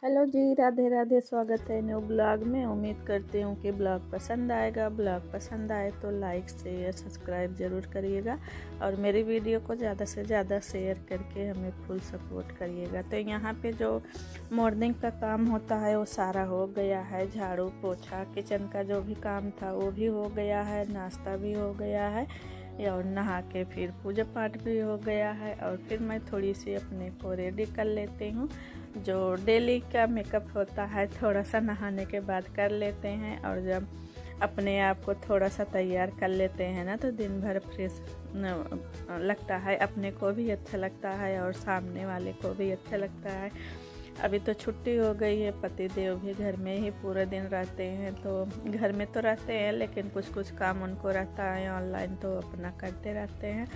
Hello जी, राधे राधे। स्वागत है new blog में। उम्मीद करती हूँ कि ब्लॉग पसंद आएगा। ब्लॉग पसंद आए तो लाइक शेयर सब्सक्राइब ज़रूर करिएगा और मेरी वीडियो को ज़्यादा से ज़्यादा शेयर करके हमें फुल सपोर्ट करिएगा। तो यहाँ पे जो मॉर्निंग का काम होता है वो सारा हो गया है। झाड़ू पोछा किचन का जो भी काम था वो भी हो गया है, नाश्ता भी हो गया है और नहा के फिर पूजा पाठ भी हो गया है। और फिर मैं थोड़ी सी अपने को रेडी कर लेती हूँ। जो डेली का मेकअप होता है थोड़ा सा नहाने के बाद कर लेते हैं, और जब अपने आप को थोड़ा सा तैयार कर लेते हैं ना तो दिन भर फ्रेश लगता है, अपने को भी अच्छा लगता है और सामने वाले को भी अच्छा लगता है। अभी तो छुट्टी हो गई है, पति देव भी घर में ही पूरे दिन रहते हैं, तो घर में तो रहते हैं लेकिन कुछ कुछ काम उनको रहता है ऑनलाइन, तो अपना करते रहते हैं।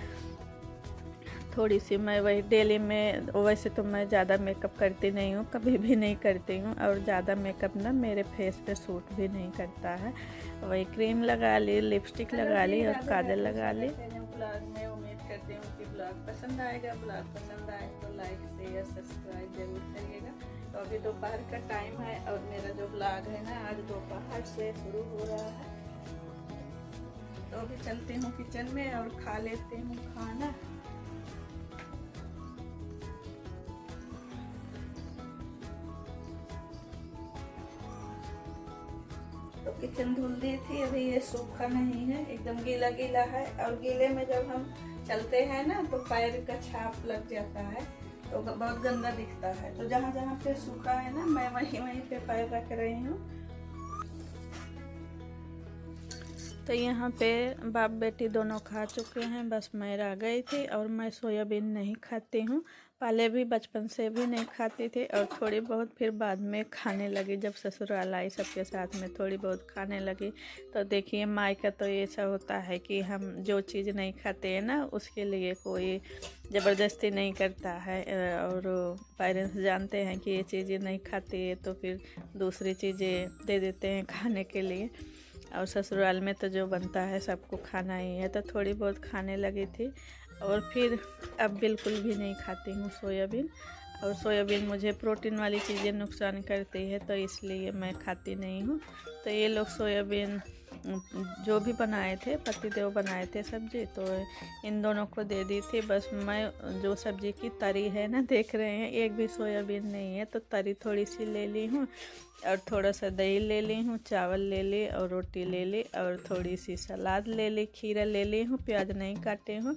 थोड़ी सी मैं वही डेली में, वैसे तो मैं ज़्यादा मेकअप करती नहीं हूँ, कभी भी नहीं करती हूँ, और ज़्यादा मेकअप ना मेरे फेस पे सूट भी नहीं करता है। वही क्रीम लगा ली, लिपस्टिक लगा ली और काजल लगा ली। ब्लॉग में उम्मीद करती हूँ कि ब्लॉग पसंद आएगा। ब्लॉग पसंद आए तो लाइक शेयर सब्सक्राइब जरूर करिएगा। तो अभी दोपहर का टाइम है और मेरा जो ब्लॉग है ना आज दोपहर से शुरू हो रहा है। तो अभी चलती हूँ किचन में और खा लेती हूँ खाना। तो किचन धुल दी थी, अभी ये सूखा नहीं है, एकदम गीला गीला है। और गीले में जब हम चलते हैं ना तो पैर का छाप लग जाता है तो बहुत गंदा दिखता है। तो जहाँ जहाँ पे सूखा है ना मैं वहीं वहीं पे पैर रख रही हूँ। तो यहाँ पे बाप बेटी दोनों खा चुके हैं, बस मैं रह गई थी। और मैं सोयाबीन नहीं खाती हूँ, पहले भी बचपन से भी नहीं खाती थी और थोड़ी बहुत फिर बाद में खाने लगी। जब ससुराल आई सबके साथ में थोड़ी बहुत खाने लगी। तो देखिए माँ का तो ऐसा होता है कि हम जो चीज़ नहीं खाते हैं ना उसके लिए कोई ज़बरदस्ती नहीं करता है, और पेरेंट्स जानते हैं कि ये चीज़ें नहीं खाती है तो फिर दूसरी चीज़ें दे देते हैं खाने के लिए। और ससुराल में तो जो बनता है सबको खाना ही है, तो थोड़ी बहुत खाने लगी थी। और फिर अब बिल्कुल भी नहीं खाती हूँ सोयाबीन। और सोयाबीन मुझे प्रोटीन वाली चीज़ें नुकसान करती है तो इसलिए मैं खाती नहीं हूँ। तो ये लोग सोयाबीन जो भी बनाए थे, पतिदेव बनाए थे सब्जी, तो इन दोनों को दे दी थी। बस मैं जो सब्जी की तरी है ना, देख रहे हैं एक भी सोयाबीन नहीं है, तो तरी थोड़ी सी ले ली हूँ और थोड़ा सा दही ले ली हूँ, चावल ले ली और रोटी ले ली और थोड़ी सी सलाद ले ली, खीरा ले ली हूँ, प्याज नहीं काटे हूँ।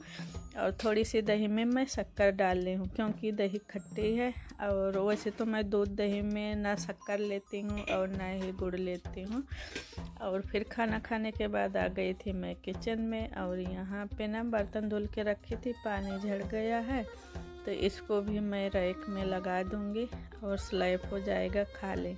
और थोड़ी सी दही में मैं शक्कर डाल ली हूँ क्योंकि दही खट्टी है। और वैसे तो मैं दूध दही में ना शक्कर लेती हूँ और ना ही गुड़ लेती हूँ। और फिर खाना खाने के बाद आ गई थी मैं किचन में, और यहाँ पे ना बर्तन धुल के रखी थी, पानी झड़ गया है तो इसको भी मैं रैक में लगा दूँगी और स्लैब हो जाएगा खाली।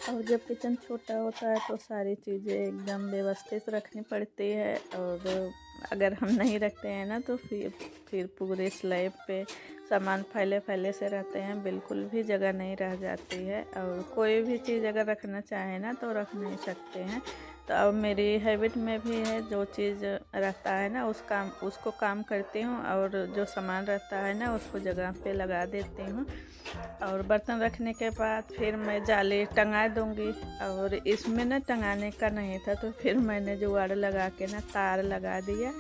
और जब किचन छोटा होता है तो सारी चीज़ें एकदम व्यवस्थित रखनी पड़ती है, और अगर हम नहीं रखते हैं ना तो फिर पूरे स्लैब पे सामान फैले फैले से रहते हैं, बिल्कुल भी जगह नहीं रह जाती है। और कोई भी चीज़ अगर रखना चाहे ना तो रख नहीं सकते हैं। तो अब मेरी हैबिट में भी है, जो चीज़ रहता है ना उसको काम करती हूँ, और जो सामान रहता है ना उसको जगह पे लगा देती हूँ। और बर्तन रखने के बाद फिर मैं जाली टंगा दूँगी। और इसमें ना टंगाने का नहीं था तो फिर मैंने जुगाड़ लगा के ना तार लगा दिया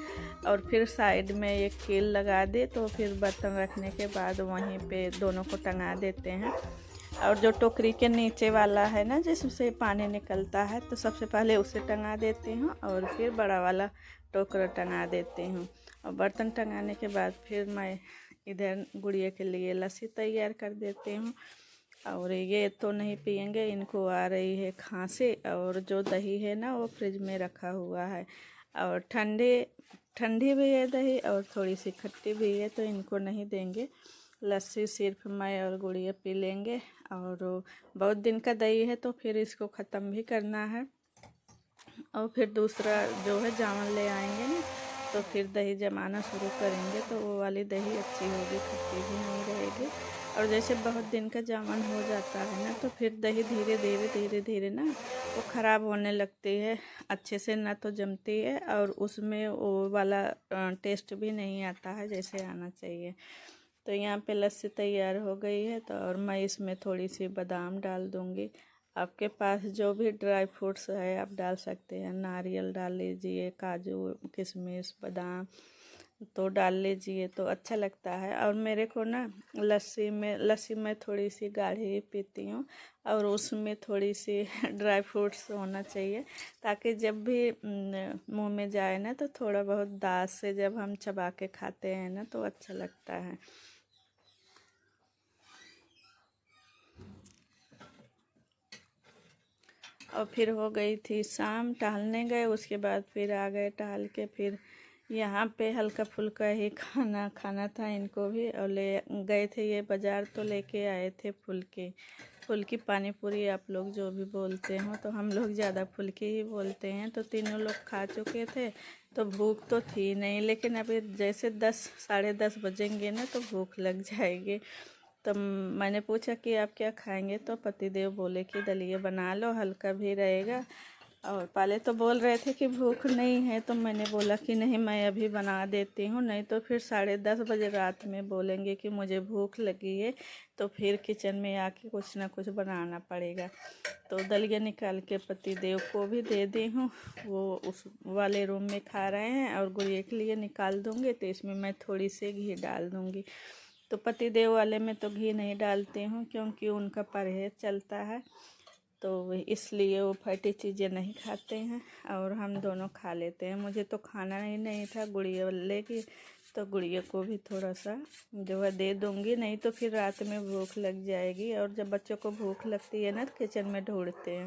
और फिर साइड में एक कील लगा दी, तो फिर बर्तन रखने के बाद वहीं पे दोनों को टंगा देते हैं। और जो टोकरी के नीचे वाला है ना जिससे पानी निकलता है, तो सबसे पहले उसे टंगा देती हूँ और फिर बड़ा वाला टोकरा टंगा देती हूँ। और बर्तन टंगाने के बाद फिर मैं इधर गुड़िया के लिए लस्सी तैयार कर देती हूँ। और ये तो नहीं पियेंगे, इनको आ रही है खांसी, और जो दही है ना वो फ्रिज में रखा हुआ है, और ठंडी भी है दही और थोड़ी सी खट्टी भी है, तो इनको नहीं देंगे। लस्सी सिर्फ मैं और गुड़िया पी लेंगे। और बहुत दिन का दही है तो फिर इसको ख़त्म भी करना है। और फिर दूसरा जो है जावन ले आएंगे ना, तो फिर दही जमाना शुरू करेंगे तो वो वाली दही अच्छी होगी, खट्टी भी नहीं रहेगी। और जैसे बहुत दिन का जावन हो जाता है ना, तो फिर दही धीरे धीरे ना वो ख़राब होने लगती है, अच्छे से ना तो जमती है और उसमें वो वाला टेस्ट भी नहीं आता है जैसे आना चाहिए। तो यहाँ पे लस्सी तैयार हो गई है, तो और मैं इसमें थोड़ी सी बादाम डाल दूँगी। आपके पास जो भी ड्राई फ्रूट्स है आप डाल सकते हैं, नारियल डाल लीजिए, काजू किशमिश बादाम तो डाल लीजिए तो अच्छा लगता है। और मेरे को ना लस्सी में थोड़ी सी गाढ़ी पीती हूँ और उसमें थोड़ी सी ड्राई फ्रूट्स होना चाहिए, ताकि जब भी मुंह में जाए ना तो थोड़ा बहुत दांत से जब हम चबा के खाते हैं ना तो अच्छा लगता है। और फिर हो गई थी शाम, टहलने गए, उसके बाद फिर आ गए टहल के। फिर यहाँ पे हल्का फुल्का ही खाना था इनको भी, और ले गए थे ये बाज़ार तो लेके आए थे फुल्की पानी पूरी आप लोग जो भी बोलते हो, तो हम लोग ज़्यादा फुल्की ही बोलते हैं। तो तीनों लोग खा चुके थे तो भूख तो थी नहीं, लेकिन अभी जैसे 10 साढ़े 10 बजेंगे ना तो भूख लग जाएगी। तो मैंने पूछा कि आप क्या खाएंगे, तो पतिदेव बोले कि दलिया बना लो, हल्का भी रहेगा। और पहले तो बोल रहे थे कि भूख नहीं है, तो मैंने बोला कि नहीं मैं अभी बना देती हूँ, नहीं तो फिर 10:30 बजे रात में बोलेंगे कि मुझे भूख लगी है, तो फिर किचन में आके कुछ ना कुछ बनाना पड़ेगा। तो दलिया निकाल के पतिदेव को भी दे दी हूँ, वो उस वाले रूम में खा रहे हैं, और गुड़िया के लिए निकाल दूँगी तो इसमें मैं थोड़ी सी घी डाल दूँगी। तो पतिदेव वाले में तो घी नहीं डालती हूँ क्योंकि उनका परहेज चलता है, तो इसलिए वो फटी चीज़ें नहीं खाते हैं और हम दोनों खा लेते हैं। मुझे तो खाना ही नहीं था, गुड़िया लेगी तो गुड़िया को भी थोड़ा सा जो है दे दूँगी, नहीं तो फिर रात में भूख लग जाएगी। और जब बच्चों को भूख लगती है ना तो किचन में ढूंढते हैं।